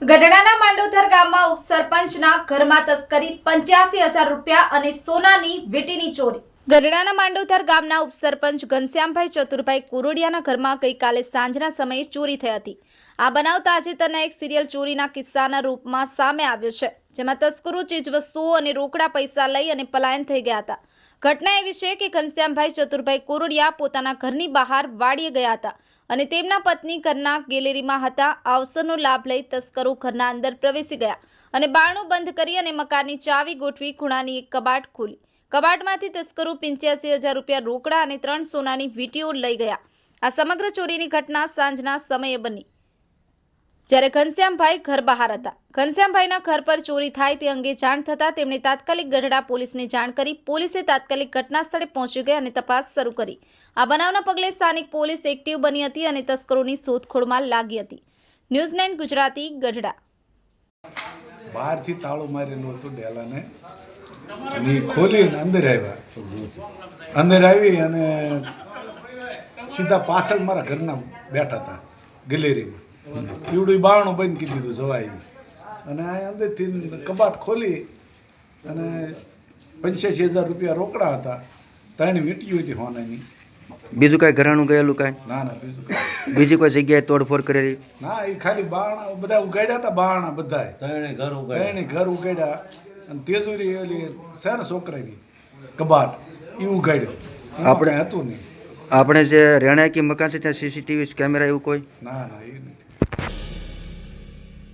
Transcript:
ગઢડાના માંડોથર ગામમાં ઉપસરપંચના ઘરમાં તસ્કરી 85,000 રૂપિયા અને સોનાની વીંટીની ચોરી। ગઢડાના માંડોથર ગામના ઉપસરપંચ ઘનશ્યામભાઈ ચતુરભાઈ કુરોડિયાના ઘરમાં ગઈકાલે સાંજના સમયે ચોરી થઈ હતી। આ બનાવ તાજેતરના એક સિરિયલ ચોરીના કિસ્સાના રૂપમાં સામે આવ્યો છે, જેમાં તસ્કરો ચીજવસ્તુઓ અને રોકડા પૈસા લઈ અને પલાયન થઈ ગયા હતા। ઘટના એવી છે કે ઘનશ્યામભાઈ ચતુરભાઈ કુરોડિયા પોતાના ઘરની બહાર વાડીએ ગયા હતા અને તેમના પત્ની ઘરના ગેલેરીમાં હતા। આ અવસરનો લાભ લઈ તસ્કરો ઘરના અંદર પ્રવેશી ગયા અને બારણું બંધ કરી અને મકાનની ચાવી ગોઠવી ખૂણાની એક કબાટ ખોલી। કબાટમાંથી તસ્કરો 85,000 રૂપિયા રોકડા અને 3 સોનાની વીંટીઓ લઈ ગયા। આ સમગ્ર ચોરીની ઘટના સાંજના સમયે બની, જ્યારે ઘનશ્યામભાઈ ઘર બહાર હતા। ઘનશ્યામભાઈના ઘર પર ચોરી થાય તે અંગે જાણ થતાં તેમણે તાત્કાલિક ગઢડા પોલીસને જાણ કરી। પોલીસે તાત્કાલિક ઘટના સ્થળે પહોંચી ગઈ અને તપાસ શરૂ કરી। આ બનાવના પગલે સ્થાનિક પોલીસ એક્ટિવ બની હતી અને તસ્કરોની શોધખોળમાં લાગી હતી। ન્યૂઝ 9 ગુજરાતી, ગઢડા। બહારથી તાળું મારેલું હતું ડેલાને અને ખોલીને અંદર આવ્યા। અંદર આવી અને સીધા પાછળ મારા ઘરના બેઠા હતા ગેલેરીમાં। ઈવડું બારણું બંધ કરી દીધું જવાય અને આ અંદરથી કબાટ ખોલી અને 85,000 રૂપિયા રોકડા હતા, 3 વીંટીઓ હતી હોનાની। બીજું કાંઈ ઘરાણું ગયેલું કાંઈ? ના બીજું કાંઈ। બીજી કોઈ જગ્યાએ તોડફોડ કરેલી? ના, એ ખાલી બારણા બધા ઉગાડ્યા હતા, બારણા બધાય ત્રણે ઘર ઉગાડ્યા અને તેજુરી ઓલી છે ને છોકરાની કબાટ એ ઉગાડ્યો, આપણે હતું નહીં। આપણે જે રહેણાંકી મકાન છે ત્યાં સીસીટીવી કેમેરા એવું કોઈ? ના એ નથી।